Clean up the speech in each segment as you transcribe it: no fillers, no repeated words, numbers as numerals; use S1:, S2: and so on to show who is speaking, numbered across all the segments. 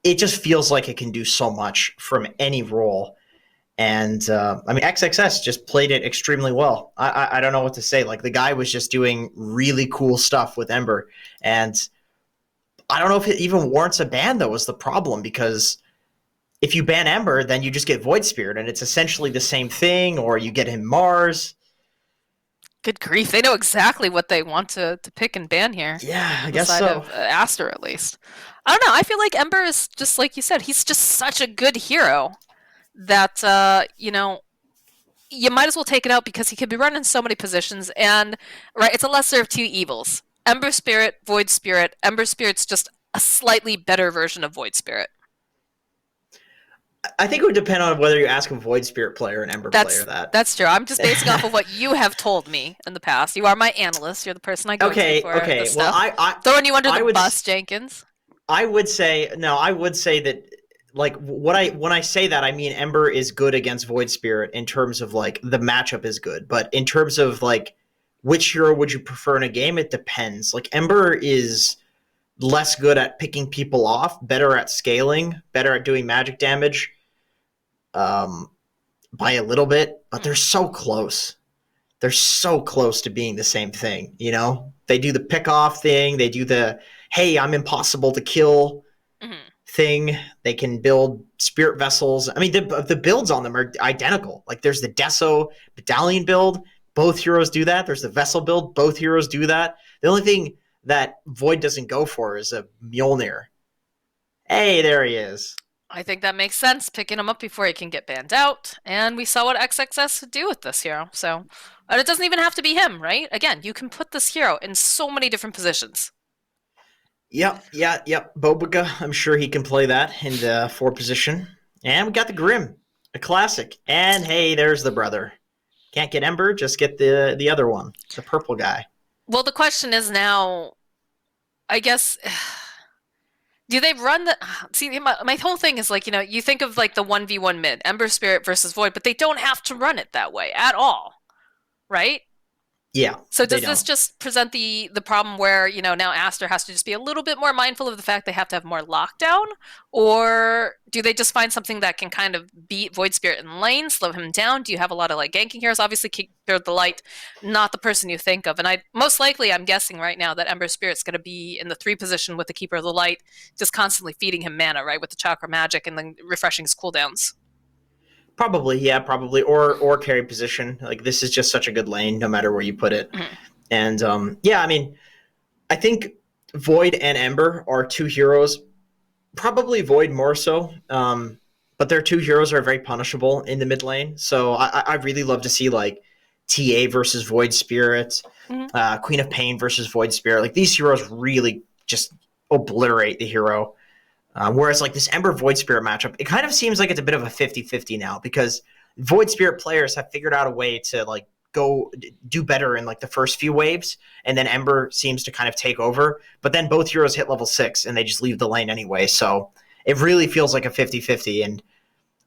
S1: it just feels like it can do so much from any role. And I mean, XXS just played it extremely well. I don't know what to say. Like, the guy was just doing really cool stuff with Ember. And I don't know if it even warrants a ban, though, is the problem, because if you ban Ember, then you just get Void Spirit, and it's essentially the same thing, or you get him Mars.
S2: Good grief. They know exactly what they want to pick and ban here.
S1: Yeah, I
S2: On the
S1: guess
S2: side
S1: so.
S2: of Aster, at least. I don't know. I feel like Ember is just like you said. He's just such a good hero that, you might as well take it out because he can be run in so many positions. And, right, it's a lesser of two evils. Ember Spirit, Void Spirit. Ember Spirit's just a slightly better version of Void Spirit.
S1: I think it would depend on whether you ask a Void Spirit player or an Ember player that.
S2: That's true. I'm just basing off of what you have told me in the past. You are my analyst. You're the person I go to for this
S1: Well,
S2: stuff. Throwing you under the bus, Jenkins.
S1: I would say that, like, when I say that, I mean Ember is good against Void Spirit in terms of, like, the matchup is good, but in terms of, like, which hero would you prefer in a game, it depends. Like, Ember is less good at picking people off, better at scaling, better at doing magic damage, by a little bit, but they're so close. They're so close to being the same thing, you know? They do the pick off thing, they do the hey, I'm impossible to kill thing. They can build spirit vessels. I mean, the builds on them are identical. Like, there's the Deso Battalion build, both heroes do that. There's the Vessel build, both heroes do that. The only thing that Void doesn't go for is a Mjolnir. Hey, there he is.
S2: I think that makes sense, picking him up before he can get banned out. And we saw what XXS would do with this hero. So, and it doesn't even have to be him, right? Again, you can put this hero in so many different positions.
S1: Yep. Bobaga, I'm sure he can play that in the 4 position. And we got the Grim, a classic. And hey, there's the brother. Can't get Ember, just get the other one, the purple guy.
S2: Well, the question is now, I guess, do they run the... See, my whole thing is, like, you think of, like, the 1v1 mid, Ember Spirit versus Void, but they don't have to run it that way at all, right?
S1: Yeah.
S2: So does this just present the problem where, now Aster has to just be a little bit more mindful of the fact they have to have more lockdown? Or do they just find something that can kind of beat Void Spirit in lane, slow him down? Do you have a lot of, like, ganking heroes? Obviously, Keeper of the Light, not the person you think of. And I'm guessing right now that Ember Spirit's going to be in the 3 position with the Keeper of the Light, just constantly feeding him mana, right, with the Chakra Magic and then refreshing his cooldowns.
S1: Probably. Or carry position. Like, this is just such a good lane, no matter where you put it. And I mean, I think Void and Ember are 2 heroes. Probably Void more so. But their 2 heroes are very punishable in the mid lane. So I really love to see, like, TA versus Void Spirit, Queen of Pain versus Void Spirit. Like, these heroes really just obliterate the hero. Whereas, like, this Ember Void Spirit matchup, it kind of seems like it's a bit of a 50-50 now, because Void Spirit players have figured out a way to, like, go do better in, like, the first few waves, and then Ember seems to kind of take over. But then both heroes hit level 6, and they just leave the lane anyway. So it really feels like a 50-50. And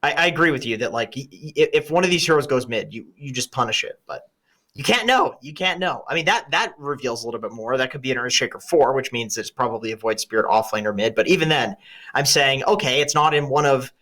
S1: I agree with you that, like, if one of these heroes goes mid, you just punish it. But you can't know. I mean, that reveals a little bit more. That could be an Earthshaker 4, which means it's probably a Void Spirit offlane or mid. But even then, I'm saying, okay, it's not in one of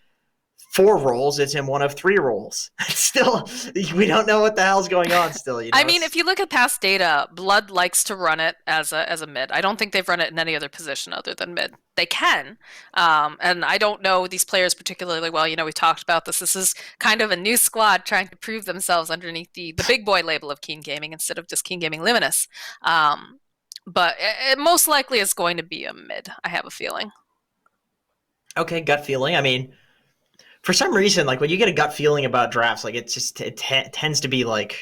S1: 4 roles, it's in one of 3 roles. Still, we don't know what the hell's going on still.
S2: I mean, if you look at past data, Blood likes to run it as a mid. I don't think they've run it in any other position other than mid. They can. And I don't know these players particularly well. We talked about this. This is kind of a new squad trying to prove themselves underneath the big boy label of Keen Gaming instead of just Keen Gaming Luminous. But it most likely is going to be a mid, I have a feeling.
S1: Okay, gut feeling. I mean, for some reason, like, when you get a gut feeling about drafts, like, it tends to be, like,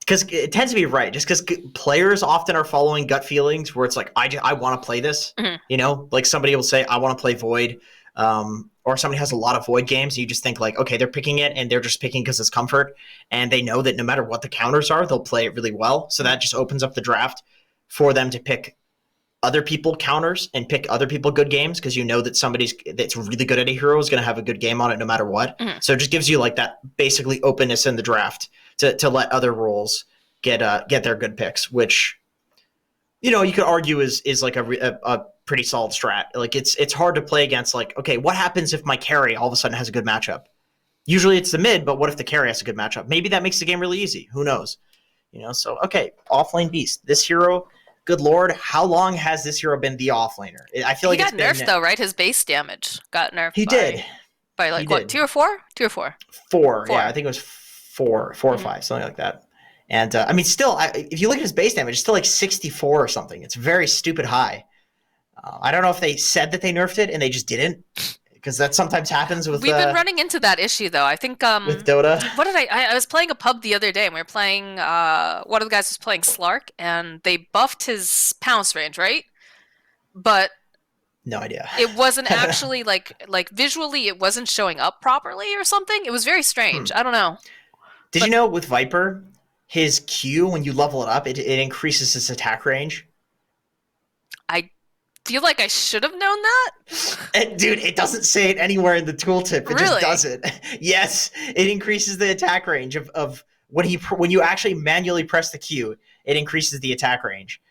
S1: because it tends to be right, just because players often are following gut feelings where it's like, I want to play this, like, somebody will say, I want to play Void, or somebody has a lot of Void games, and you just think, like, okay, they're picking it, and they're just picking because it's comfort, and they know that no matter what the counters are, they'll play it really well, so that just opens up the draft for them to pick other people counters and pick other people good games, because you know that somebody's that's really good at a hero is going to have a good game on it no matter what. So it just gives you, like, that basically openness in the draft to let other roles get their good picks, which, you could argue is like a pretty solid strat. Like it's hard to play against. Like, okay, what happens if my carry all of a sudden has a good matchup? Usually it's the mid, but what if the carry has a good matchup? Maybe that makes the game really easy. Who knows? So okay, offlane beast. This hero, good lord, how long has this hero been the offlaner? I feel like
S2: he got nerfed though, right? His base damage got nerfed.
S1: He did.
S2: By like what, 2 or 4? 2 or 4?
S1: 4. Yeah, I think it was 4 or 5, something like that. And I mean, still, if you look at his base damage, it's still like 64 or something. It's very stupid high. I don't know if they said that they nerfed it and they just didn't, because that sometimes happens with.
S2: We've been running into that issue though. I think
S1: with Dota.
S2: What did I was playing a pub the other day and we were playing. One of the guys was playing Slark and they buffed his pounce range, right? But
S1: no idea.
S2: It wasn't actually like visually it wasn't showing up properly or something. It was very strange. I don't know.
S1: Did you know with Viper, his Q, when you level it up, it increases his attack range?
S2: I feel like I should have known that.
S1: Dude, it doesn't say it anywhere in the tooltip. It just does it. Yes, it increases the attack range of when you actually manually press the Q, it increases the attack range.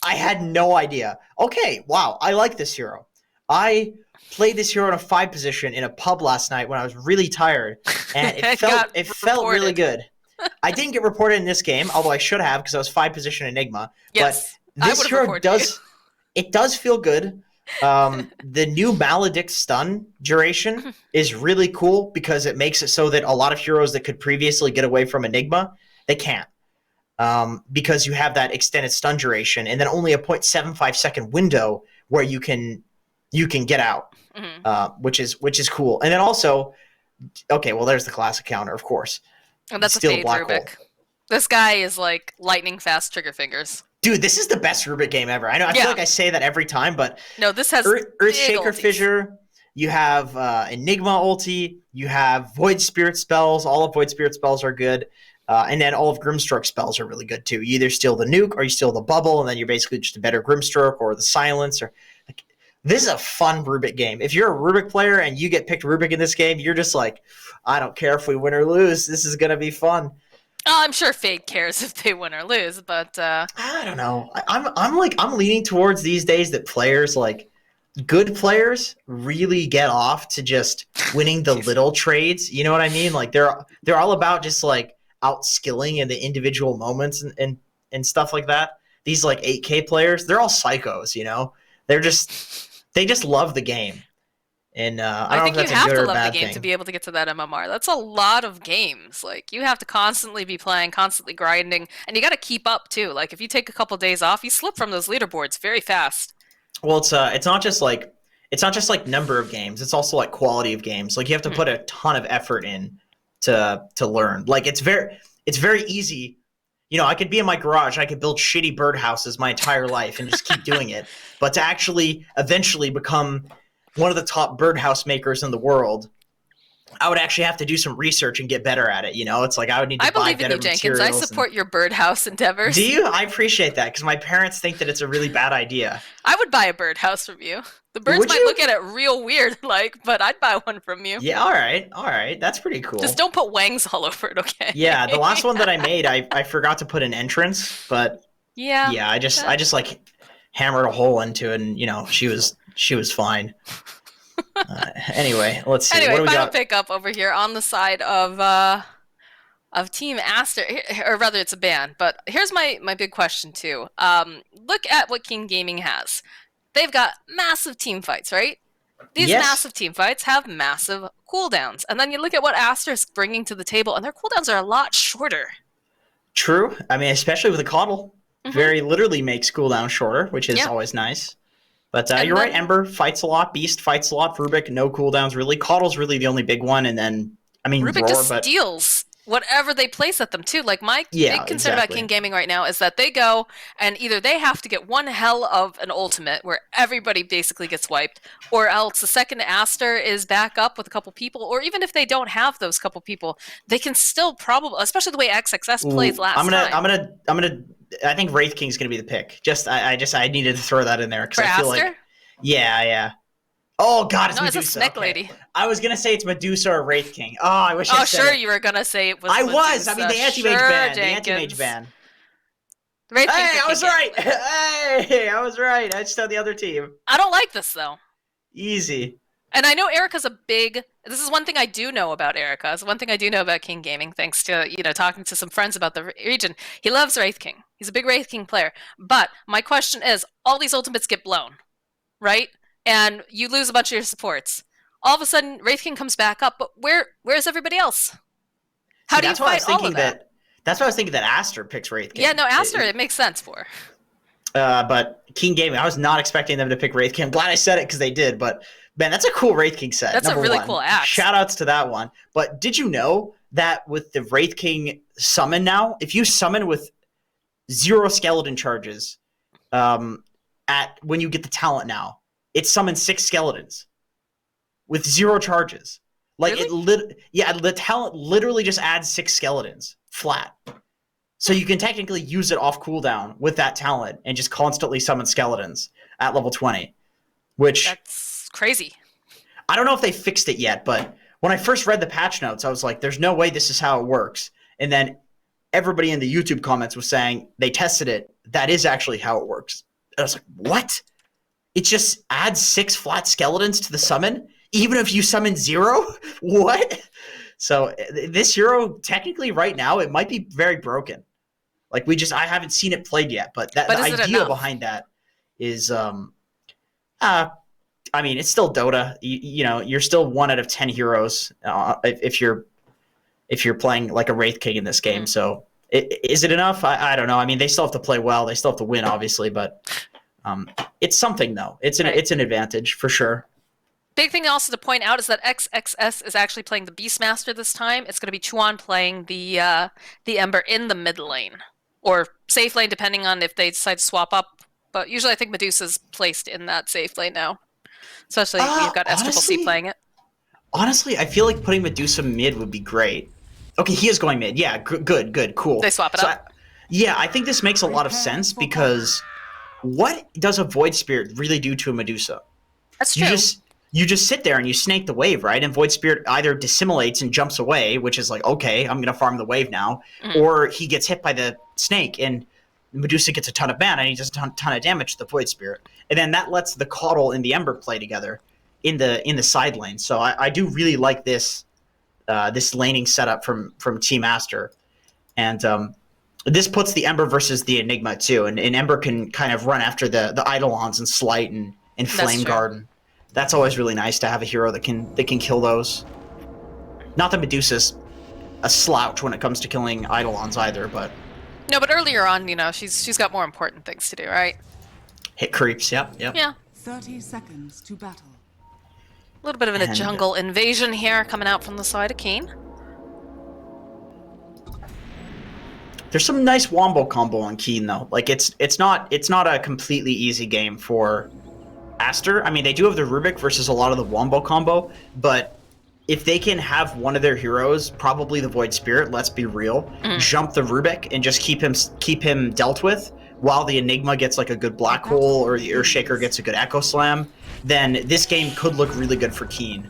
S1: I had no idea. Okay, wow, I like this hero. I played this hero in a 5 position in a pub last night when I was really tired, and it felt really good. I didn't get reported in this game, although I should have because I was 5 position Enigma.
S2: Yes,
S1: but this hero does feel good. The new Maledict stun duration is really cool because it makes it so that a lot of heroes that could previously get away from Enigma, they can't. Because you have that extended stun duration and then only a 0.75 second window where you can get out, which is cool. And then also, okay, well, there's the classic counter, of course.
S2: And that's still a fade Rubik. This guy is like lightning fast trigger fingers.
S1: Dude, this is the best Rubik game ever. I know. I feel like I say that every time, but
S2: no, this has
S1: Earthshaker Fissure. You have Enigma ulti. You have Void Spirit spells. All of Void Spirit spells are good. And then all of Grimstroke spells are really good too. You either steal the nuke or you steal the bubble, and then you're basically just a better Grimstroke or the silence. Or this is a fun Rubik game. If you're a Rubik player and you get picked Rubik in this game, you're just like, I don't care if we win or lose. This is gonna be fun.
S2: I'm sure Fade cares if they win or lose, but
S1: I don't know. I'm leaning towards these days that players, like good players, really get off to just winning the little trades. You know what I mean? Like they're all about just like outskilling in the individual moments and stuff like that. These like 8K players, they're all psychos. They just love the game. And I don't know if that's a good or bad thing. I think you have to love the game
S2: to be able to get to that MMR. That's a lot of games. Like, you have to constantly be playing, constantly grinding, and you got to keep up too. Like, if you take a couple days off, you slip from those leaderboards very fast.
S1: Well, it's not just like number of games. It's also like quality of games. Like, you have to put a ton of effort in to learn. Like, it's very easy. I could be in my garage, I could build shitty birdhouses my entire life and just keep doing it. But to actually eventually become one of the top birdhouse makers in the world, I would actually have to do some research and get better at it. It's like I would need to buy better materials. I believe in you, Jenkins. I
S2: support your birdhouse endeavors.
S1: Do you? I appreciate that because my parents think that it's a really bad idea.
S2: I would buy a birdhouse from you. The birds might look at it real weird, but I'd buy one from you.
S1: Yeah, all right. That's pretty cool.
S2: Just don't put wangs all over it, okay?
S1: Yeah, the last one that I made, I forgot to put an entrance, but yeah, I just like hammered a hole into it, and she was fine. Anyway, let's see.
S2: Anyway,
S1: what do we
S2: final
S1: got?
S2: pickup over here on the side of Team Aster, or rather, it's a ban. But here's my big question too. Look at what King Gaming has. They've got massive team fights, right? These massive team fights have massive cooldowns, and then you look at what Aster's bringing to the table, and their cooldowns are a lot shorter.
S1: True. I mean, especially with a Coddle, very literally makes cooldown shorter, which is always nice. But you're right, Ember fights a lot, Beast fights a lot, Rubik, no cooldowns really. Coddle's really the only big one, and then,
S2: Rubik
S1: Roar,
S2: just steals whatever they place at them, too. Like, my big concern about King Gaming right now is that they go, and either they have to get one hell of an ultimate where everybody basically gets wiped, or else the second Aster is back up with a couple people, or even if they don't have those couple people, they can still probably, especially the way XXS plays last time.
S1: I think Wraith King's gonna be the pick. I needed to throw that in there because I feel
S2: Aster?
S1: like, yeah. Oh God, it's Medusa.
S2: It's a snake lady.
S1: I was gonna say it's Medusa or Wraith King. Oh, I wish.
S2: Oh, sure, you were gonna say it was.
S1: I
S2: Medusa.
S1: was. I mean, the anti-mage ban. The anti-mage ban.
S2: The Wraith King
S1: Hey, I
S2: for
S1: was
S2: King
S1: right.
S2: Gaming.
S1: Hey, I was right. I just on the other team.
S2: I don't like this though.
S1: Easy.
S2: And I know Erica's a big. This is one thing I do know about Erica. It's one thing I do know about King Gaming, thanks to talking to some friends about the region. He loves Wraith King. He's a big Wraith King player. But my question is, all these ultimates get blown, right? And you lose a bunch of your supports. All of a sudden, Wraith King comes back up. But where's everybody else? How
S1: See,
S2: do you
S1: that's why I
S2: fight
S1: was
S2: all
S1: thinking
S2: of that?
S1: That's why I was thinking that Aster picks Wraith King.
S2: Yeah, no, Aster, it makes sense for.
S1: But King Gaming, I was not expecting them to pick Wraith King. I'm glad I said it because they did. But man, that's a cool Wraith King set.
S2: That's a really cool axe.
S1: Shout outs to that one. But did you know that with the Wraith King summon now, if you summon with 0 skeleton charges, at when you get the talent now, it summons 6 skeletons with 0 charges. Like
S2: Really?
S1: the talent literally just adds 6 skeletons flat. So you can technically use it off cooldown with that talent and just constantly summon skeletons at level 20, which
S2: That's crazy.
S1: I don't know if they fixed it yet, but when I first read the patch notes, I was like, there's no way this is how it works. And then everybody in the YouTube comments was saying they tested it. That is actually how it works. And I was like, what? It just adds 6 flat skeletons to the summon, even if you summon 0? What? So this hero, technically right now, it might be very broken. Like I haven't seen it played yet, but the idea behind that is, I mean, it's still Dota. You're still 1 out of 10 heroes if you're playing like a Wraith King in this game. So is it enough? I don't know. I mean, they still have to play well. They still have to win, obviously, but it's something though. It's an advantage for sure.
S2: Big thing also to point out is that XXS is actually playing the Beastmaster this time. It's going to be Chuan playing the Ember in the mid lane. Or safe lane, depending on if they decide to swap up. But usually I think Medusa's placed in that safe lane now. Especially you've got SCCC playing it.
S1: Honestly, I feel like putting Medusa mid would be great. Okay, he is going mid. Yeah, good, cool.
S2: They swap it up.
S1: I think this makes a lot of sense because what does a Void Spirit really do to a Medusa?
S2: That's true.
S1: You just sit there and you snake the wave, right? And Void Spirit either dissimulates and jumps away, which is like, okay, I'm going to farm the wave now. Or he gets hit by the snake and Medusa gets a ton of mana and he does a ton of damage to the Void Spirit. And then that lets the Caudal and the Ember play together in the side lane. So I do really like this laning setup from Team Aster. And this puts the Ember versus the Enigma too. And Ember can kind of run after the Eidolons and Slight and Flame Guard. That's always really nice to have a hero that can kill those. Not that Medusa's a slouch when it comes to killing Eidolons either, but
S2: no. But earlier on, she's got more important things to do, right?
S1: Hit creeps. Yep.
S2: Yeah.
S3: 30 seconds to battle.
S2: A little bit of a jungle invasion here coming out from the side of Keen.
S1: There's some nice wombo combo on Keen though. Like it's not a completely easy game for Aster. I mean, they do have the Rubik versus a lot of the wombo combo, but if they can have one of their heroes, probably the Void Spirit, let's be real, jump the Rubik and just keep him dealt with while the Enigma gets like a good Black Hole or the Earthshaker gets a good Echo Slam, then this game could look really good for Keen.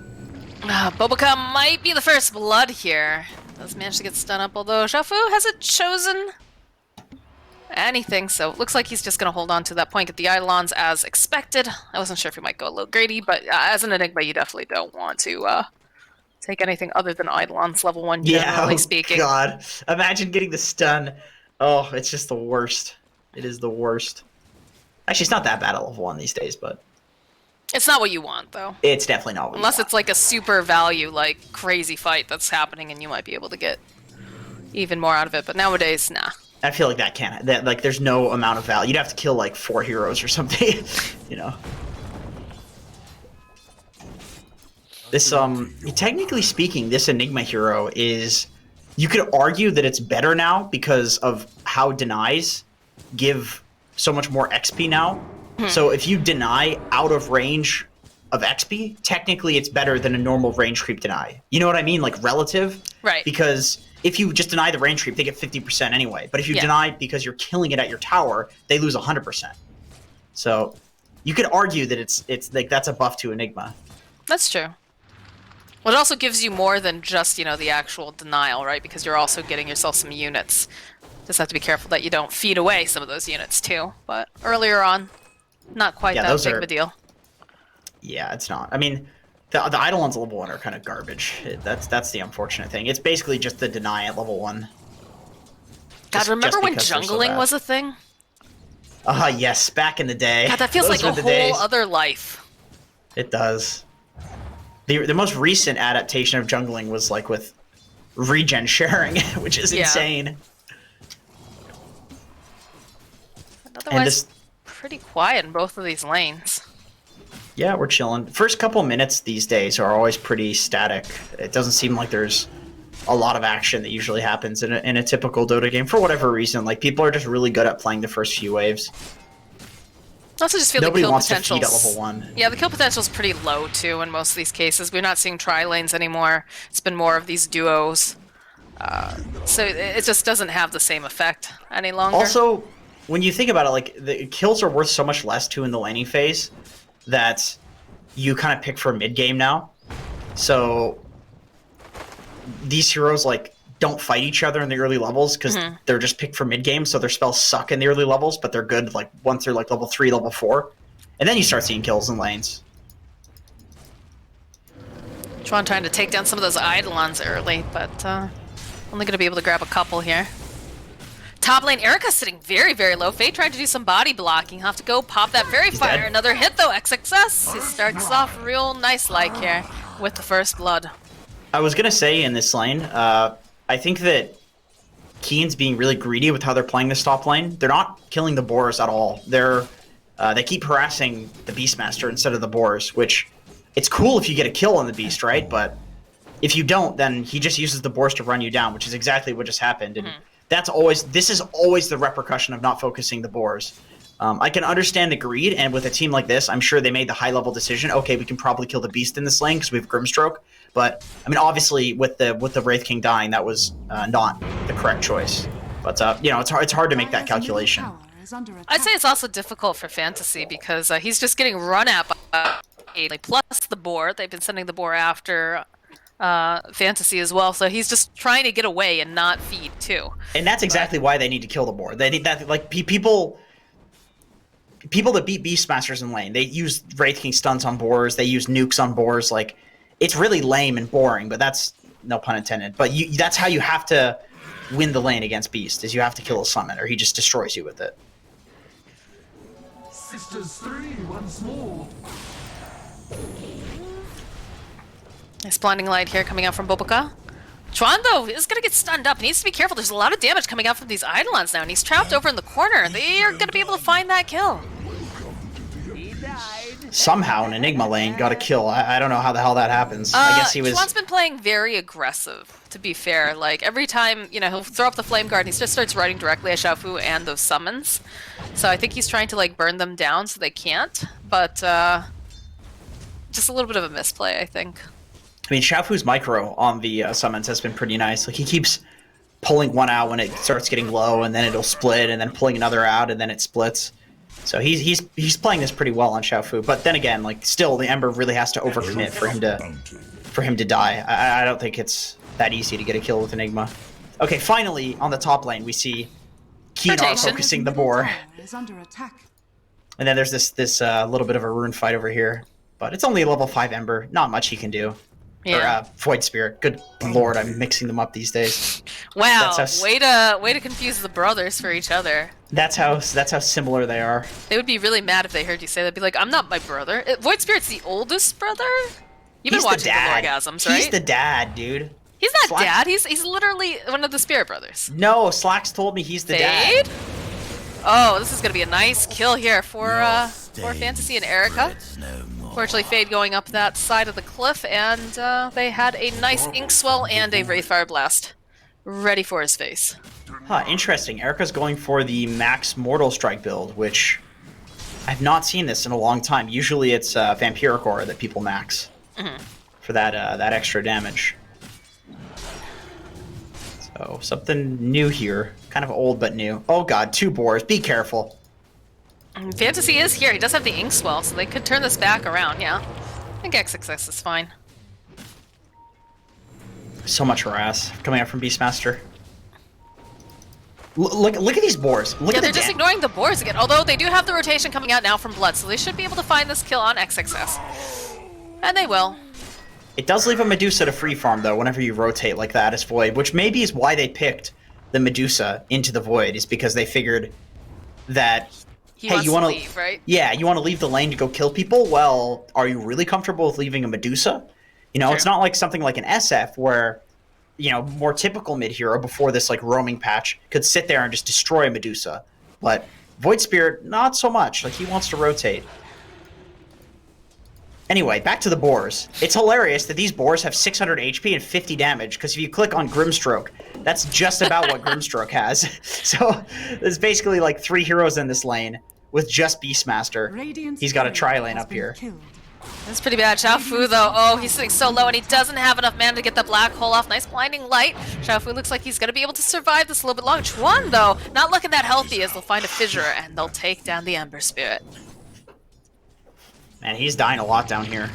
S2: Boboka might be the first blood here. Does manage to get stun up, although Shafu hasn't chosen anything, so it looks like he's just going to hold on to that point, get the Eidolons as expected. I wasn't sure if he might go a little greedy, but as an Enigma, you definitely don't want to take anything other than Eidolons level 1, generally speaking.
S1: God. Imagine getting the stun. Oh, it's just the worst. It is the worst. Actually, it's not that bad at level 1 these days, but
S2: it's not what you want, though.
S1: It's definitely not what
S2: Unless
S1: you want.
S2: It's like a super value, like, crazy fight that's happening, and you might be able to get even more out of it, but nowadays, nah.
S1: I feel like like there's no amount of value. You'd have to kill like 4 heroes or something, This technically speaking, this Enigma hero is, you could argue that it's better now because of how denies give so much more XP now. So if you deny out of range of XP, technically it's better than a normal range creep deny. You know what I mean? Like relative.
S2: Right.
S1: Because if you just deny the range creep, they get 50% anyway. But if you deny because you're killing it at your tower, they lose 100%. So you could argue that it's like that's a buff to Enigma.
S2: That's true. Well, it also gives you more than just, the actual denial, right? Because you're also getting yourself some units. Just have to be careful that you don't feed away some of those units too. But earlier on, not quite that big of a deal.
S1: Yeah, it's not. I mean, the Eidolons level 1 are kind of garbage. That's the unfortunate thing. It's basically just the deny at level 1.
S2: God, remember when jungling was a thing?
S1: Yes, back in the day.
S2: God, that feels like a whole other life.
S1: It does. The most recent adaptation of jungling was like with regen sharing, which is insane.
S2: But otherwise, pretty quiet in both of these lanes.
S1: Yeah, we're chilling. First couple minutes these days are always pretty static. It doesn't seem like there's a lot of action that usually happens in a typical Dota game for whatever reason. Like, people are just really good at playing the first few waves.
S2: I also just feel
S1: Nobody
S2: the kill
S1: wants
S2: potential.
S1: to feed at level 1.
S2: Yeah, the kill potential is pretty low too in most of these cases. We're not seeing tri-lanes anymore. It's been more of these duos. So it just doesn't have the same effect any longer.
S1: Also, when you think about it, like, the kills are worth so much less too in the laning phase that you kind of pick for mid-game now. So these heroes, like, don't fight each other in the early levels because they're just picked for mid-game, so their spells suck in the early levels, but they're good, like, once they're, like, level 3, level 4. And then you start seeing kills in lanes.
S2: Chuan trying to take down some of those Eidolons early, but only going to be able to grab a couple here. Top lane, Erica's sitting very, very low. Faye trying to do some body blocking. Have to go pop that Fairy Fire.
S1: Dead.
S2: Another hit though, XXS. He starts off real nice-like here with the first blood.
S1: I was going to say in this lane, I think that Keen's being really greedy with how they're playing this top lane. They're not killing the boars at all. They keep harassing the Beastmaster instead of the boars, which it's cool if you get a kill on the Beast, right? But if you don't, then he just uses the boars to run you down, which is exactly what just happened. And this is always the repercussion of not focusing the boars. I can understand the greed, and with a team like this, I'm sure they made the high-level decision. Okay, we can probably kill the Beast in this lane because we have Grimstroke. But I mean, obviously, with the Wraith King dying, that was not the correct choice. But you know, it's hard to make that calculation.
S2: I'd say it's also difficult for Fantasy because he's just getting run at by plus the boar. They've been sending the boar after Fantasy as well, so he's just trying to get away and not feed too.
S1: And that's exactly why they need to kill the boar. They need that, like, people that beat Beastmasters in lane, they use Wraith King stuns on boars, they use nukes on boars. Like, it's really lame and boring, but that's no pun intended. But that's how you have to win the lane against Beast, is you have to kill a summon, or he just destroys you with it.
S4: Sisters 3 once more.
S2: Nice blinding light here coming out from Boboka. Chuan, though, is going to get stunned up. He needs to be careful. There's a lot of damage coming out from these Eidolons now, and he's trapped over in the corner. They are going to be able to find that kill.
S1: Somehow an Enigma lane got a kill. I don't know how the hell that happens. I guess he was...
S2: Chuan's been playing very aggressive, to be fair. Like, every time, you know, he'll throw up the Flame Guard, and he just starts running directly at Xiaofu and those summons. So I think he's trying to, like, burn them down so they can't. But, just a little bit of a misplay, I think.
S1: I mean, Xiaofu's micro on the summons has been pretty nice. Like, he keeps pulling one out when it starts getting low, and then it'll split, and then pulling another out, and then it splits. So he's playing this pretty well on Xiaofu. But then again, like, still, the Ember really has to overcommit for him to die. I don't think it's that easy to get a kill with Enigma. Okay, finally, on the top lane, we see Keenar focusing the boar. And then there's this little bit of a rune fight over here. But it's only a level 5 Ember. Not much he can do.
S2: Yeah.
S1: Or Void Spirit. Good lord, I'm mixing them up these days.
S2: Wow, way to confuse the brothers for each other.
S1: That's how similar they are.
S2: They would be really mad if they heard you say that. They'd be like, I'm not my brother. Void Spirit's the oldest brother? You've been watching the Lorgasms, right?
S1: He's the dad, dude.
S2: He's not dad. He's literally one of the Spirit brothers.
S1: No, Slacks told me he's the dad.
S2: Oh, this is going to be a nice kill here for Fantasy and Erica. Fortunately, Fade going up that side of the cliff, and they had a nice Inkswell and a Wraithfire Blast ready for his face.
S1: Huh, interesting. Erica's going for the max Mortal Strike build, which I've not seen this in a long time. Usually it's Vampiric Aura that people max for that extra damage. So, something new here. Kind of old, but new. Oh god, 2 boars. Be careful.
S2: Fantasy is here. He does have the Inkswell, so they could turn this back around, yeah. I think XXS is fine.
S1: So much harass coming out from Beastmaster. Look at these boars. Look
S2: Yeah,
S1: at
S2: they're
S1: the
S2: just ignoring the boars again. Although they do have the rotation coming out now from Blood, so they should be able to find this kill on XXS. And they will.
S1: It does leave a Medusa to free farm, though, whenever you rotate like that as Void, which maybe is why they picked the Medusa into the Void, is because they figured that, hey, you want to
S2: leave, right?
S1: Yeah, you want to leave the lane to go kill people? Well, are you really comfortable with leaving a Medusa? You know, It's not like something like an SF where, you know, more typical mid-hero before this, like, roaming patch could sit there and just destroy a Medusa. But Void Spirit, not so much. Like, he wants to rotate. Anyway, back to the boars. It's hilarious that these boars have 600 HP and 50 damage, because if you click on Grimstroke, that's just about what Grimstroke has. So there's basically like 3 heroes in this lane with just Beastmaster. He's got a tri-lane up here.
S2: That's pretty bad. Xiaofu, though, oh, he's sitting so low, and he doesn't have enough mana to get the black hole off. Nice blinding light. Xiaofu looks like he's going to be able to survive this a little bit longer. Chuan, though, not looking that healthy, as they'll find a fissure, and they'll take down the Ember Spirit.
S1: Man, he's dying a lot down here.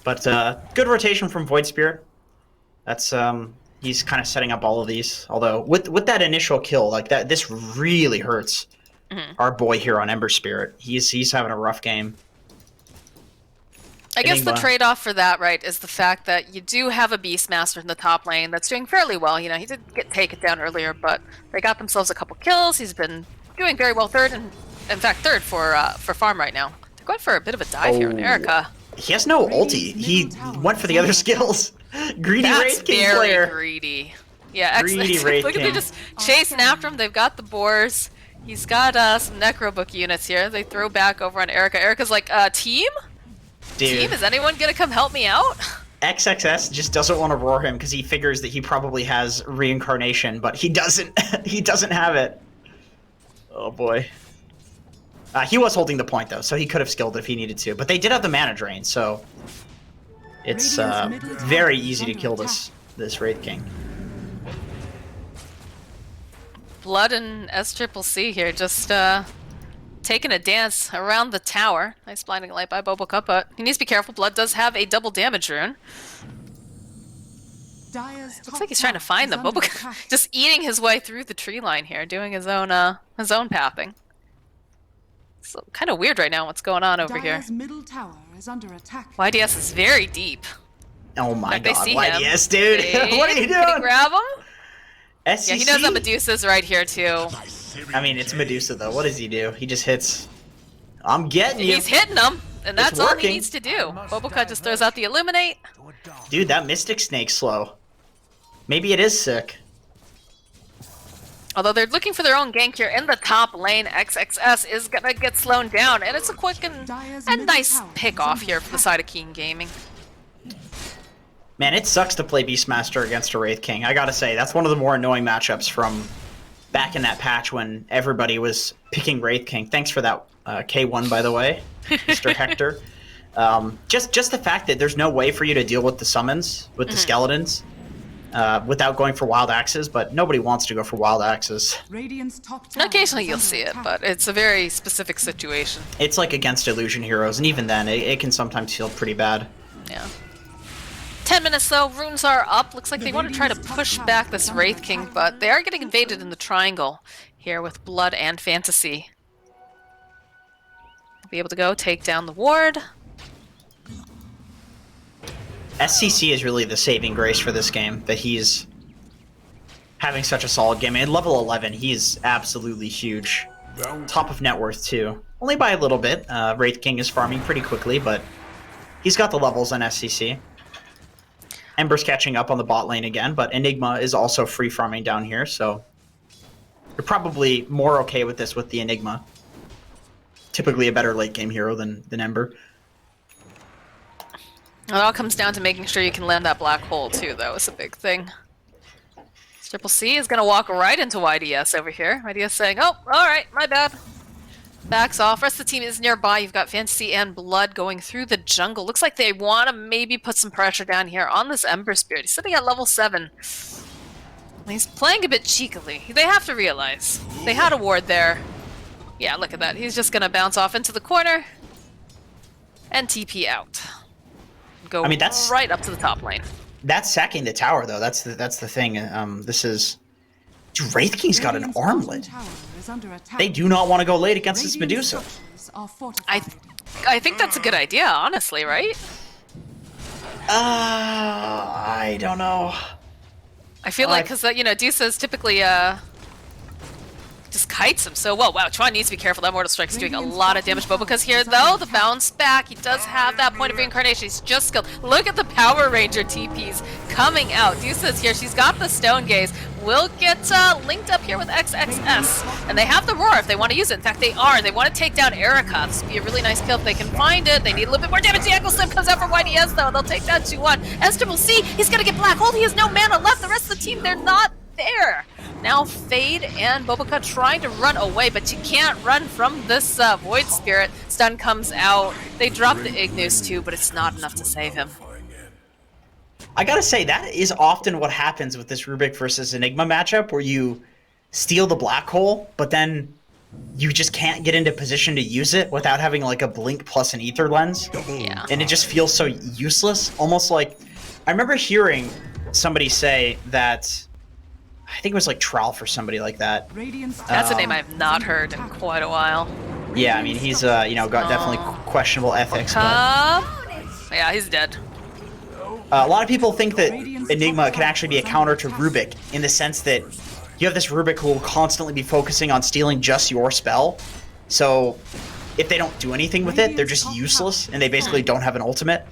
S1: But good rotation from Void Spirit. That's he's kind of setting up all of these. Although with that initial kill, like that, this really hurts our boy here on Ember Spirit. He's having a rough game.
S2: I guess the trade-off for that, right, is the fact that you do have a Beastmaster in the top lane that's doing fairly well. You know, he did get taken down earlier, but they got themselves a couple kills. He's been doing very well, third, and in fact third for farm right now. They're going for a bit of a dive here on Erica.
S1: He has no ulti. He went for the other skills. Greedy Wraith King player.
S2: Very greedy. Yeah,
S1: Greedy
S2: excellent.
S1: Wraith
S2: Look at
S1: King.
S2: them just chasing after him. They've got the boars. He's got some Necrobook units here. They throw back over on Erica. Erica's like, team?
S1: Dude.
S2: Team, is anyone gonna come help me out?
S1: XXS just doesn't want to roar him because he figures that he probably has reincarnation, but he doesn't. He doesn't have it. Oh boy. He was holding the point though, so he could have skilled if he needed to. But they did have the mana drain, so it's very easy to kill this Wraith King.
S2: Blood and SCCC here, just taking a dance around the tower. Nice blinding light by Boboka, but he needs to be careful. Blood does have a double damage rune. Looks like he's trying to find them. Boboka just eating his way through the tree line here, doing his own pathing. So kind of weird right now what's going on over here.
S3: Middle tower is under attack.
S2: YDS is very deep.
S1: Oh my
S2: Like, they
S1: god,
S2: see
S1: YDS, dude! What are you doing?
S2: Can he grab him?
S1: SCC?
S2: Yeah, he knows that Medusa's right here too.
S1: I mean, it's Medusa though. What does he do? He just hits. I'm getting you.
S2: He's hitting them, and that's
S1: It's
S2: all
S1: working.
S2: he needs to do. Boboka just throws out the Illuminate.
S1: Dude, that Mystic Snake's slow. Maybe it is sick.
S2: Although they're looking for their own gank here in the top lane, XXS is gonna get slowed down, and it's a quick and nice pick off here for the side of Keen Gaming.
S1: Man, it sucks to play Beastmaster against a Wraith King. I gotta say, that's one of the more annoying matchups from back in that patch when everybody was picking Wraith King. Thanks for that K1, by the way, Mr. Hector. Just the fact that there's no way for you to deal with the summons, with the skeletons, without going for wild axes, but nobody wants to go for wild axes.
S2: Occasionally you'll see it, but it's a very specific situation.
S1: It's like against illusion heroes, and even then, it can sometimes feel pretty bad.
S2: Yeah. 10 minutes though, runes are up. Looks like they want to try to push back this Wraith King, but they are getting invaded in the triangle here with Blood and Fantasy. Be able to go take down the ward.
S1: SCC is really the saving grace for this game, that he's having such a solid game. At level 11, he's absolutely huge. Top of net worth too. Only by a little bit. Wraith King is farming pretty quickly, but he's got the levels on SCC. Ember's catching up on the bot lane again, but Enigma is also free farming down here, so you're probably more okay with this with the Enigma. Typically a better late game hero than Ember.
S2: It all comes down to making sure you can land that black hole too, though, is a big thing. SCCC is going to walk right into YDS over here. YDS saying, oh, alright, my bad. Backs off. Rest of the team is nearby. You've got Fantasy and Blood going through the jungle. Looks like they want to maybe put some pressure down here on this Ember Spirit. He's sitting at level 7. He's playing a bit cheekily. They have to realize. They had a ward there. Yeah, look at that. He's just going to bounce off into the corner and TP out. Go right up to the top lane.
S1: That's sacking the tower, though. That's the thing. This is Dude, Wraith King's got an
S3: Radiant's
S1: armlet.
S3: bottom tower is under attack.
S1: They do not want to go late against this
S3: Radiant's
S1: Medusa.
S3: structures are fortified.
S2: I think that's a good idea, honestly, right?
S1: I don't know.
S2: I feel like because you know Dusa's typically just kites him so well. Wow, Chuan needs to be careful. That Mortal Strike's doing a lot of damage. Boboka's here though. The bounce back. He does have that point of reincarnation. He's just skilled. Look at the Power Ranger TPs coming out. Dusa's here. She's got the Stone Gaze. Will get linked up here with XXS. And they have the Roar if they want to use it. In fact, they are. They want to take down Erica. This would be a really nice kill if they can find it. They need a little bit more damage. The Ankle Slip comes out for YDS though. They'll take down 2-1. Aster will see. He's going to get Black Hole. He has no mana left. The rest of the team, they're not there. Now Fade and Boboka trying to run away, but you can't run from this Void Spirit. Stun comes out. They drop the Ignus too, but it's not enough to save him.
S1: I gotta say, that is often what happens with this Rubik versus Enigma matchup, where you steal the black hole, but then you just can't get into position to use it without having like a blink plus an ether lens.
S2: Yeah.
S1: And it just feels so useless. Almost like, I remember hearing somebody say that, I think it was like Trowel or somebody like that.
S3: Radiant's
S2: That's a name I've not heard in quite a while.
S1: Yeah, I mean, he's, you know, got definitely questionable ethics. But,
S2: Yeah, he's dead.
S1: a lot of people think that Enigma can actually be a counter to Rubik in the sense that you have this Rubik who will constantly be focusing on stealing just your spell. So if they don't do anything with it, they're just useless and they basically don't have an ultimate.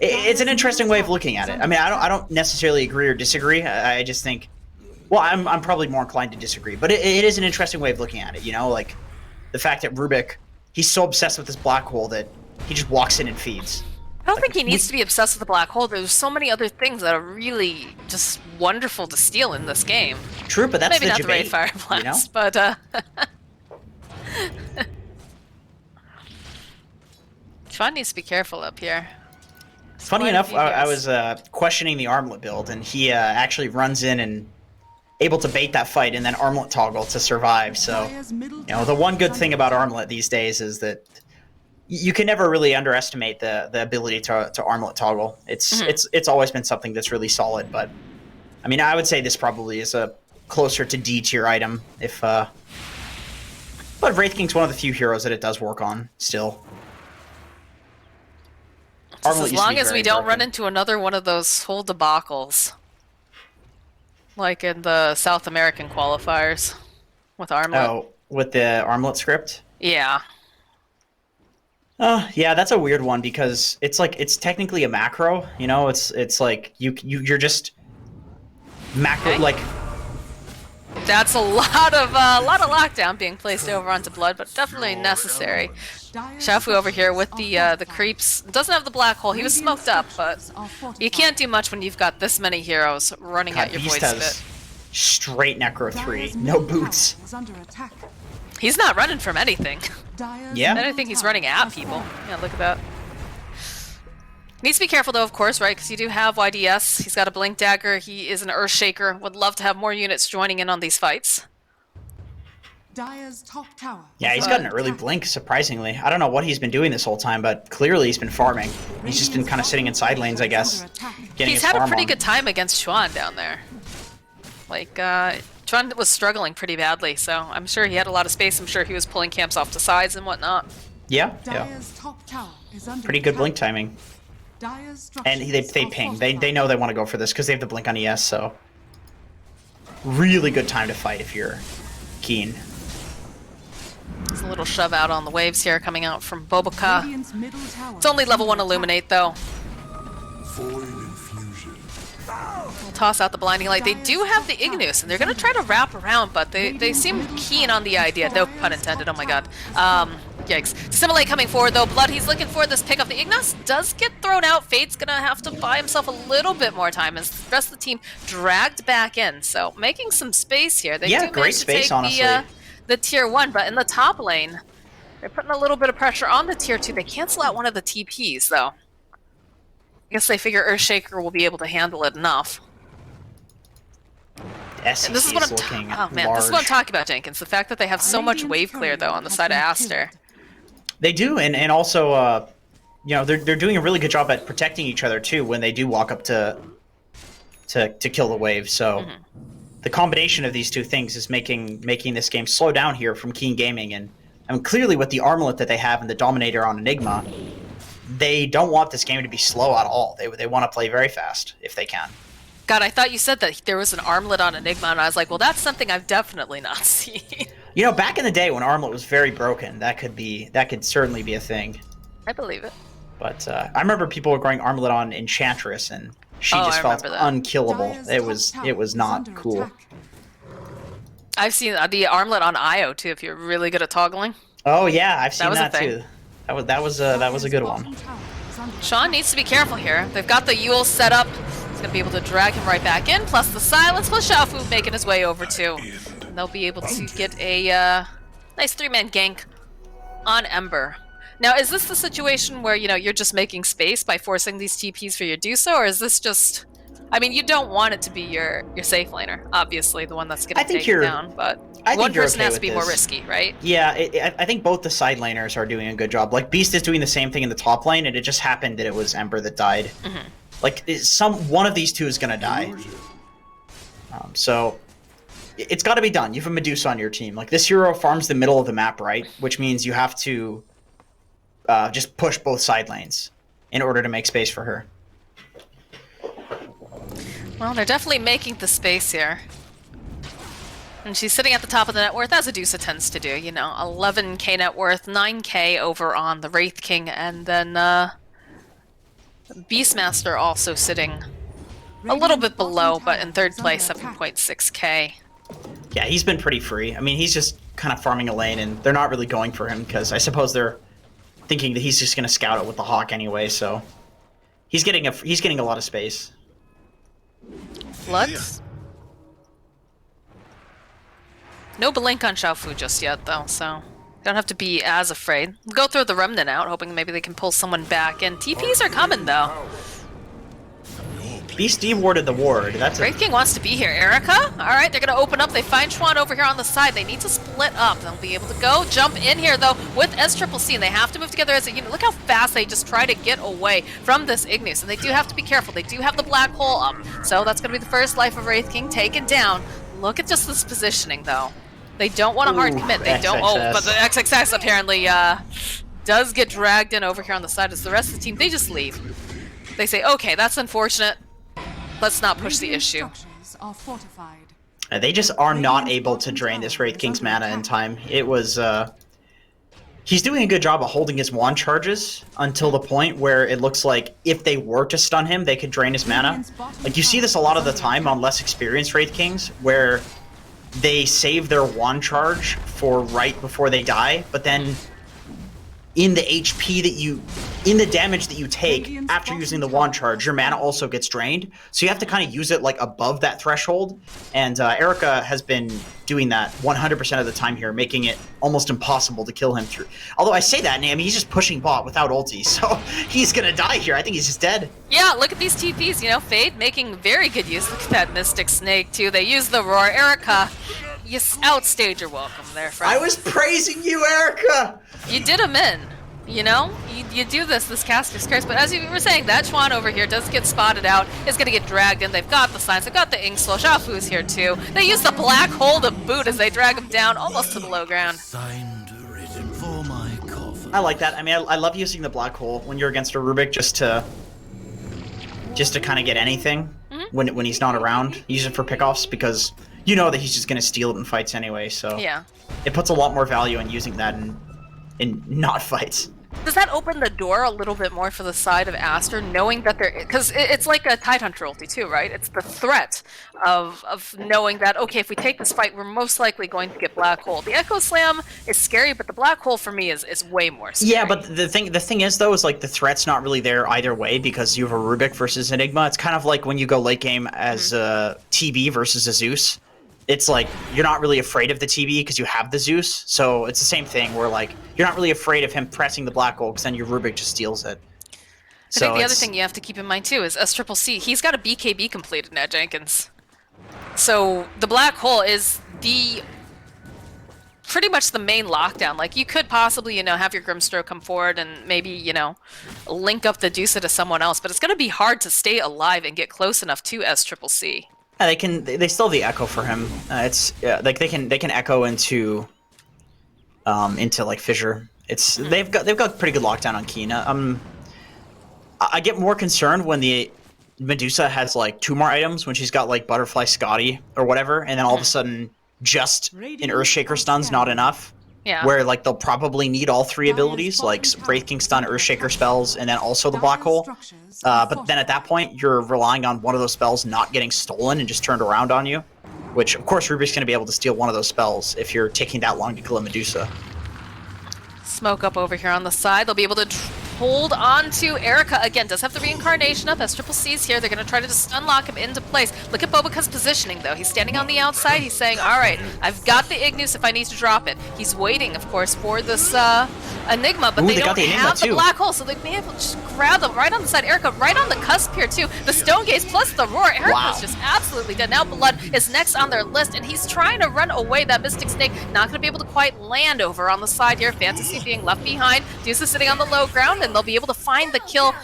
S1: It's an interesting way of looking at it. I mean, I don't necessarily agree or disagree. I just think, well, I'm probably more inclined to disagree, but it is an interesting way of looking at it. You know, like the fact that Rubik, he's so obsessed with this black hole that he just walks in and feeds.
S2: I don't think he needs to be obsessed with the black hole. There's so many other things that are really just wonderful to steal in this game.
S1: True, but that's
S2: Maybe
S1: the
S2: not the Ray
S1: debate,
S2: Fire
S1: you know?
S2: Blast, but Sean needs to be careful up here. There's
S1: Funny
S2: quite a
S1: enough,
S2: few
S1: I
S2: guys.
S1: was questioning the armlet build, and he actually runs in and able to bait that fight and then armlet toggle to survive. So, you know, the one good thing about armlet these days is that you can never really underestimate the ability to armlet toggle. It's always been something that's really solid. But I mean, I would say this probably is a closer to D tier item. If but Wraith King's one of the few heroes that it does work on still.
S2: Just
S1: Armlet
S2: as
S1: used to
S2: long
S1: be
S2: as we
S1: very
S2: don't run
S1: broken.
S2: into another one of those whole debacles. Like in the South American qualifiers with Armlet.
S1: Oh, with the armlet script.
S2: Yeah.
S1: Yeah, that's a weird one because it's like it's technically a macro. You know, it's like you're just macro
S2: Okay.
S1: like.
S2: That's a lot of lockdown being placed over onto Blood, but definitely necessary. Shafu over here with the creeps doesn't have the black hole. He was smoked up, but you can't do much when you've got this many heroes running at your
S1: Beast
S2: Void
S1: has
S2: Spit.
S1: straight Necro 3, no boots.
S2: He's not running from anything.
S1: Yeah.
S2: I don't think he's running at people. Yeah, look at that. Needs to be careful though, of course, right? Because you do have YDS. He's got a Blink Dagger. He is an Earthshaker. Would love to have more units joining in on these fights.
S3: Dire's top tower.
S1: Yeah, he's got an early blink, surprisingly. I don't know what he's been doing this whole time, but clearly he's been farming. He's just been kind of sitting in side lanes, I guess. Getting
S2: He's
S1: his
S2: had a
S1: farm
S2: pretty
S1: on.
S2: good time against Chuan down there. Like, Chuan was struggling pretty badly, so I'm sure he had a lot of space. I'm sure he was pulling camps off to sides and whatnot.
S1: Yeah,
S3: Dire's top tower is under
S1: pretty good
S3: attack.
S1: blink timing.
S3: Dire's
S1: And they
S3: structures are
S1: ping.
S3: fortified.
S1: They know they want to go for this because they have the blink on ES, so really good time to fight if you're keen.
S2: There's a little shove out on the waves here coming out from Boboka.
S3: Radiant's middle tower
S2: It's only
S3: is
S2: level 1
S3: under attack.
S2: Illuminate though.
S4: Void infusion.
S2: We'll toss out the Blinding Light. They do have the Ignus, and they're going to try to wrap around, but they seem keen on the idea. No pun intended, oh my god. Yikes. Simulate coming forward though. Blood, he's looking for this pick of the Ignus. Does get thrown out. Fate's going to have to buy himself a little bit more time as the rest of the team dragged back in. So making some space here. They
S1: Yeah,
S2: do
S1: great
S2: manage to
S1: space,
S2: take
S1: honestly.
S2: the tier 1, but in the top lane, they're putting a little bit of pressure on the tier 2. They cancel out one of the TPs though. I guess they figure Earthshaker will be able to handle it enough.
S1: SEC
S2: And this is what I'm
S1: looking
S2: oh man,
S1: large.
S2: this is what I'm talking about, Jenkins. The fact that they have so much wave clear though on the side of Aster.
S1: They do, and also, you know, they're doing a really good job at protecting each other too when they do walk up to kill the wave. So, the combination of these two things is making this game slow down here from Keen Gaming. And I mean, clearly with the armlet that they have and the Dominator on Enigma, they don't want this game to be slow at all. They want to play very fast if they can.
S2: God, I thought you said that there was an armlet on Enigma, and I was like, well, that's something I've definitely not seen.
S1: You know, back in the day when armlet was very broken, that could certainly be a thing.
S2: I believe it.
S1: But I remember people were going armlet on Enchantress, and she just felt unkillable. It was not cool.
S2: I've seen the armlet on Io too. If you're really good at toggling.
S1: Oh yeah, I've seen that too. That was a good one.
S2: Sean needs to be careful here. They've got the Yule set up. He's gonna be able to drag him right back in. Plus the silence. Plus Xiaofu making his way over too. And they'll be able to get a nice 3-man gank on Ember. Now, is this the situation where, you know, you're just making space by forcing these TPs for your do so, or is this just... I mean, you don't want it to be your safe laner, obviously, the one that's going to take you down, but one person has to be more risky, right?
S1: Yeah, I think both the side laners are doing a good job. Like, Beast is doing the same thing in the top lane, and it just happened that it was Ember that died. Mm-hmm. Like, one of these two is going to die. So, it's got to be done. You have a Medusa on your team. Like, this hero farms the middle of the map, right? Which means you have to... just push both side lanes in order to make space for her.
S2: Well, they're definitely making the space here. And she's sitting at the top of the net worth, as Adusa tends to do, you know. 11k net worth, 9k over on the Wraith King, and then Beastmaster also sitting a little bit below, but in third place, 7.6k.
S1: Yeah, he's been pretty free. I mean, he's just kind of farming a lane, and they're not really going for him, because I suppose they're thinking that he's just going to scout it with the Hawk anyway, so he's getting a lot of space.
S2: Floods? No blink on Xiaofu just yet, though, so don't have to be as afraid. Go throw the Remnant out, hoping maybe they can pull someone back, and TPs are coming, though.
S1: Beast dewarded the ward. That's
S2: Wraith King wants to be here. Erica? Alright, they're going to open up. They find Chuan over here on the side. They need to split up. They'll be able to go jump in here, though, with SCCC, and they have to move together as a unit. Look how fast they just try to get away from this Ignis, and they do have to be careful. They do have the black hole up, so that's going to be the first life of Wraith King taken down. Look at just this positioning, though. They don't want to hard commit. They don't. Oh, but the XXX apparently does get dragged in over here on the side as the rest of the team. They just leave. They say, okay, that's unfortunate. Let's not push the issue.
S1: They just are not able to drain this Wraith King's mana in time. It was, he's doing a good job of holding his wand charges until the point where it looks like if they were to stun him, they could drain his mana. Like, you see this a lot of the time on less experienced Wraith Kings, where they save their wand charge for right before they die, but then in the damage that you take after using the wand charge, your mana also gets drained. So you have to kind of use it like above that threshold. And Erica has been doing that 100% of the time here, making it almost impossible to kill him through. Although I say that, I mean, he's just pushing bot without ulti, so he's gonna die here. I think he's just dead.
S2: Yeah, look at these TPs, you know, Fade making very good use. Look at that Mystic Snake, too. They use the Roar. Erica, you outstayed your welcome there, friend.
S1: I was praising you, Erica!
S2: You did him in, you know? You do this caster's curse, but as you were saying, that Chuan over here does get spotted out, is gonna get dragged in. They've got the signs, they've got the Inksoul. Xiaofu's here too. They use the black hole to boot as they drag him down almost to the low ground.
S1: I like that. I mean, I love using the black hole when you're against a Rubik just to kind of get anything when he's not around. Use it for pickoffs because you know that he's just gonna steal it in fights anyway, so
S2: yeah. It
S1: puts a lot more value in using that in not fights.
S2: Does that open the door a little bit more for the side of Aster, knowing that they're... Because it's like a Tidehunter ulti too, right? It's the threat of knowing that, okay, if we take this fight, we're most likely going to get Black Hole. The Echo Slam is scary, but the Black Hole for me is way more scary.
S1: Yeah, but the thing is, though, is like the threat's not really there either way because you have a Rubik versus Enigma. It's kind of like when you go late game as TB versus a Zeus. It's like you're not really afraid of the TB because you have the Zeus, so it's the same thing where like you're not really afraid of him pressing the black hole because then your Rubik just steals it.
S2: I think the other thing you have to keep in mind too is SCCC. He's got a BKB completed now, Jenkins. So the black hole is pretty much the main lockdown. Like you could possibly, you know, have your Grimstroke come forward and maybe, you know, link up the Dusa to someone else, but it's going to be hard to stay alive and get close enough to SCCC.
S5: Yeah, they still have the echo for him. It's like they can echo into like fissure. It's they've got pretty good lockdown on Kina. I get more concerned when the Medusa has like 2 more items, when she's got like Butterfly Scotty or whatever, and then all of a sudden just an Earthshaker stun's not enough.
S2: Yeah.
S5: Where like they'll probably need all 3 abilities, like Wraith King stun, Earthshaker spells, and then also the Black Hole. But then at that point, you're relying on one of those spells not getting stolen and just turned around on you. Which, of course, Rubik's going to be able to steal one of those spells if you're taking that long to kill a Medusa.
S2: Smoke up over here on the side. They'll be able to hold on to Erica. Again, does have the reincarnation up as Triple C's here. They're going to try to just unlock him into place. Look at Boboka's positioning, though. He's standing on the outside. He's saying, all right, I've got the Ignis if I need to drop it. He's waiting, of course, for this Enigma, but they don't have the Black Hole, so they may have to just grab them right on the side. Erica right on the cusp here, too. The Stone Gaze plus the Roar. Erica's just absolutely dead. Now Blood is next on their list, and he's trying to run away. That Mystic Snake not going to be able to quite land over on the side here. Fantasy being left behind. Deuce is sitting on the low ground, and they'll be able to find the kill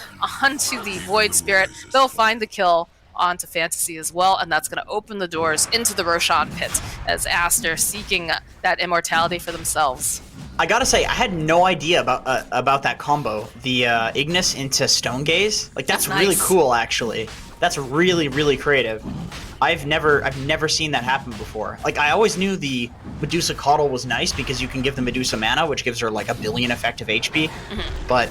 S2: onto the Void Spirit. They'll find the kill onto Fantasy as well, and that's going to open the doors into the Roshan pit as Aster seeking that immortality for themselves.
S5: I gotta say, I had no idea about that combo, the Ignis into Stone Gaze. Like that's really cool, actually. That's really creative. I've never seen that happen before. Like I always knew the Medusa Coddle was nice because you can give the Medusa mana, which gives her like 1 billion effective HP. But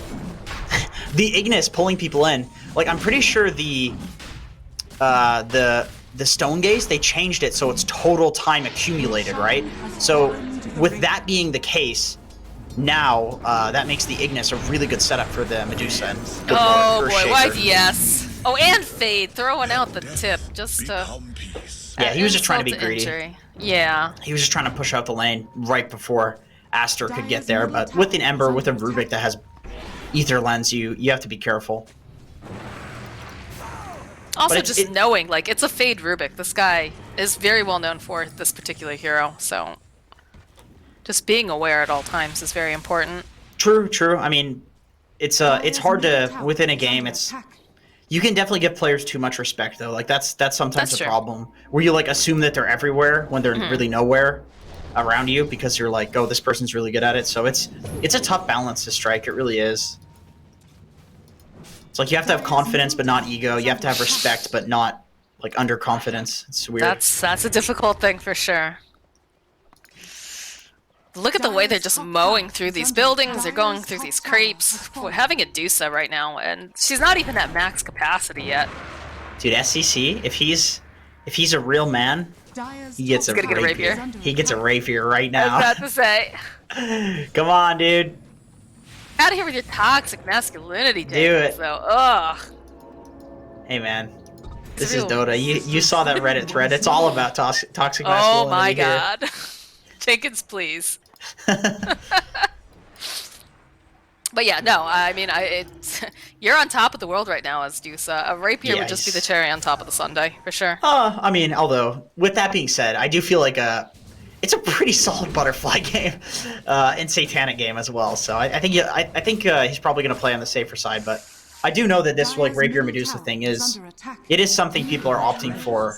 S5: the Ignis pulling people in, like I'm pretty sure the Stone Gaze, they changed it so it's total time accumulated, right? So with that being the case, now that makes the Ignis a really good setup for the Medusa. And
S2: oh boy, why yes. Oh, and Fade, throwing out the tip just to...
S5: Yeah, he was just trying to be greedy.
S2: Injury. Yeah.
S5: He was just trying to push out the lane right before Aster could get there, but with an Ember, with a Rubik that has Ether Lens, you have to be careful.
S2: Also, just knowing, like, it's a Fade Rubik. This guy is very well known for this particular hero, so just being aware at all times is very important.
S5: True. I mean, it's hard to, within a game, you can definitely give players too much respect, though. Like, that's sometimes a problem, where you, like, assume that they're everywhere when they're really nowhere around you because you're like, oh, this person's really good at it. So it's a tough balance to strike. It really is. It's like you have to have confidence but not ego. You have to have respect but not like underconfidence. It's weird.
S2: That's a difficult thing for sure. Look at the way they're just mowing through these buildings. They're going through these creeps. We're having a Dusa right now, and she's not even at max capacity yet.
S5: Dude, SCC, if he's a real man, he gets a rapier. He gets a rapier right now.
S2: I was about to say.
S5: Come on, dude.
S2: Out of here with your toxic masculinity,
S5: do it.
S2: So, ugh.
S5: Hey, man. This is Dota. You saw that Reddit thread. It's all about toxic masculinity.
S2: Oh my god. Jenkins, please. But yeah, no, I mean, you're on top of the world right now as Deuce. A rapier would just be the cherry on top of the sundae, for sure.
S5: I mean, although, with that being said, I do feel like it's a pretty solid butterfly game, and satanic game as well. So I think he's probably going to play on the safer side, but I do know that this like rapier Medusa thing is something people are opting for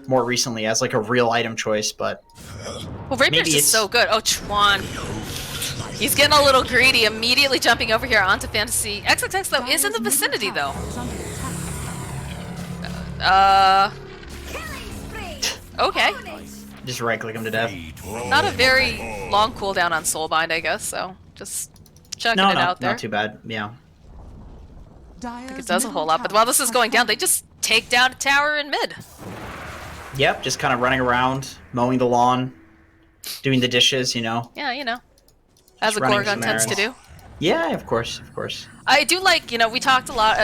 S5: more recently as like a real item choice, but
S2: well, rapier's just so good. Oh, Chuan. He's getting a little greedy, immediately jumping over here onto Fantasy. XXX, though, is in the vicinity, though. Okay.
S5: Just right-click him to death.
S2: Not a very long cooldown on Soulbind, I guess, so just checking it out there.
S5: Not too bad, yeah.
S2: I think it does a whole lot, but while this is going down, they just take down a tower in mid.
S5: Yep, just kind of running around, mowing the lawn, doing the dishes, you know.
S2: Yeah, you know. As a Gorgon tends to do.
S5: Yeah, of course.
S2: I do like, you know, we talked a lot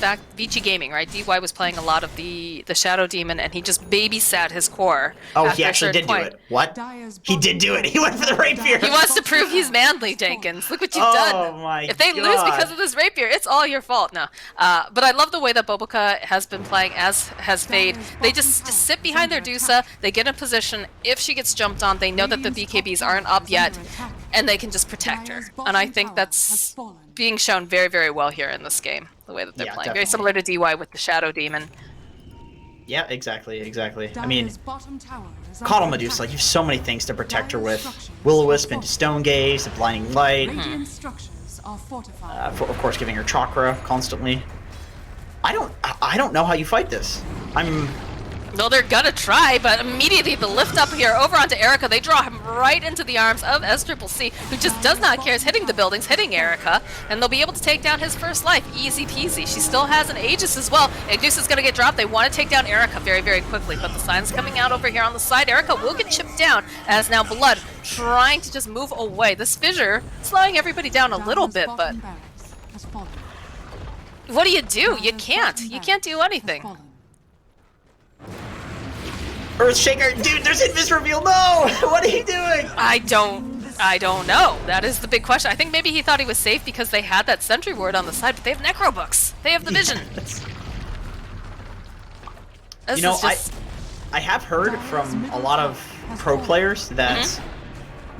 S2: back Vici Gaming, right? DY was playing a lot of the Shadow Demon, and he just babysat his core.
S5: Oh, he actually did do it. What? He did do it. He went for the rapier.
S2: He wants to prove he's manly, Jenkins. Look what you've done.
S5: Oh my god.
S2: If they lose because of this rapier, it's all your fault. No. But I love the way that Boboka has been playing, as has Fade. They just sit behind their Dusa, they get in position. If she gets jumped on, they know that the BKBs aren't up yet, and they can just protect her. And I think that's being shown very, very well here in this game, the way that they're playing.
S5: Definitely.
S2: Very similar to DY with the Shadow Demon.
S5: Yeah, exactly. I mean,
S3: Dire's bottom tower is
S5: Coddle
S3: under
S5: Medusa,
S3: attack.
S5: you have so many things to protect her with.
S3: Structures
S5: Will-O-Wisp
S3: are
S5: into Stone Gaze, the Blinding Light,
S3: Radiant structures are fortified.
S5: of course giving her Chakra constantly. I don't know how you fight this.
S2: Well, they're gonna try, but immediately the lift up here over onto Erica, they draw him right into the arms of SAPPHIRE, who just does not care. Is hitting the buildings, hitting Erica, and they'll be able to take down his first life. Easy peasy. She still has an Aegis as well. Aegis is gonna get dropped. They want to take down Erica very, very quickly, but the sign's coming out over here on the side. Erica will get chipped down as now Blood trying to just move away. This fissure slowing everybody down a little
S3: Dire's
S2: bit, but
S3: bottom barracks has fallen.
S2: what do? You
S3: Dire's
S2: can't.
S3: bottom
S2: You can't do
S3: barracks has
S2: anything.
S3: fallen.
S5: Earthshaker, dude, there's Invis reveal. No, what are you doing?
S2: I don't know. That is the big question. I think maybe he thought he was safe because they had that sentry ward on the side, but they have necro books. They have the vision.
S5: You know, I have heard from a lot of pro players that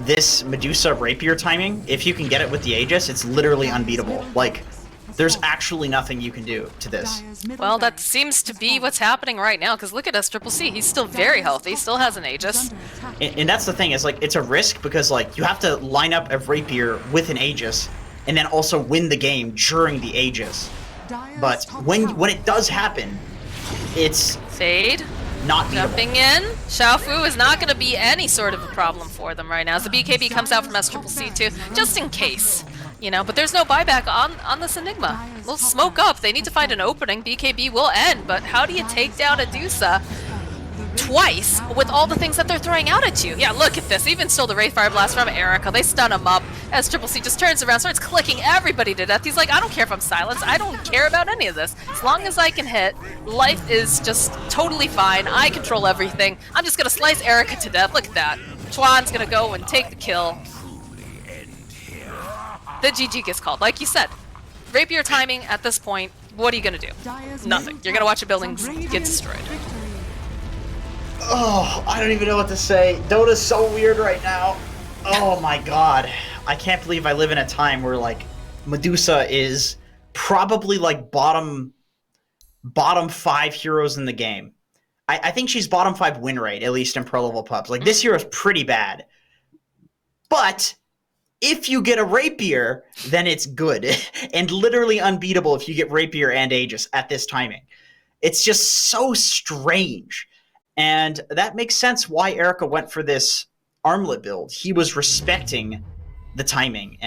S5: this Medusa rapier timing, if you can get it with the Aegis, it's literally unbeatable. Like, there's actually nothing you can do to this.
S3: Dire's middle
S2: Well, that
S3: barracks
S2: seems to
S3: has
S2: be
S3: fallen.
S2: what's happening right now, because look at SAPPHIRE. He's still very healthy, still has an Aegis.
S3: Under attack.
S5: And that's the thing, is like, it's a risk because like you have to line up a rapier with an Aegis and then also win the game during the Aegis.
S3: Dire's
S5: But
S3: top
S5: when
S3: tower
S5: it does happen, it's
S2: Fade.
S5: not beatable.
S2: Jumping in. Xiaofu is not going to be any sort of a problem for them right now. As the BKB comes out from SAPPHIRE too, just in case. You know, but there's no buyback on this Enigma. They'll smoke up. They need to find an opening. BKB will end, but how do you take down Adusa twice with all the things that they're throwing out at you? Yeah, look at this. Even still, the Wraith Fire Blast from Erica. They stun him up. SAPPHIRE just turns around, starts clicking everybody to death. He's like, I don't care if I'm silenced. I don't care about any of this. As long as I can hit, life is just totally fine. I control everything. I'm just going to slice Erica to death. Look at that. Chuan's going to go and take the kill. The GG gets called. Like you said, rapier timing at this point, what are you going to do?
S3: Dire's
S2: Nothing.
S3: middle
S2: You're going to watch a
S3: tower
S2: building
S3: is under
S2: get
S3: radiant
S2: destroyed.
S3: victory.
S5: Oh, I don't even know what to say. Dota's so weird right now. Oh my god. I can't believe I live in a time where like Medusa is probably like bottom 5 heroes in the game. I think she's bottom 5 win rate, at least in pro level pubs. Like this hero's pretty bad. But if you get a rapier, then it's good. And literally unbeatable if you get rapier and Aegis at this timing. It's just so strange. And that makes sense why Erica went for this armlet build. He was respecting the timing.